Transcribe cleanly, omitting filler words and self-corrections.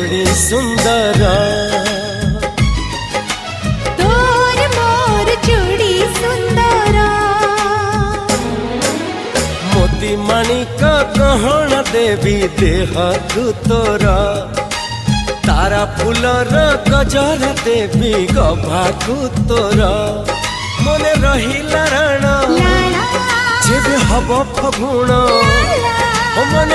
जोड़ी सुंदर तोर मोर जोड़ी सुंदर मोती माणिक गहना देवी देह तोर तारा फूलर गजरा देवी गभाकु तोर मने रहिला राण जेबे हब फगुण मने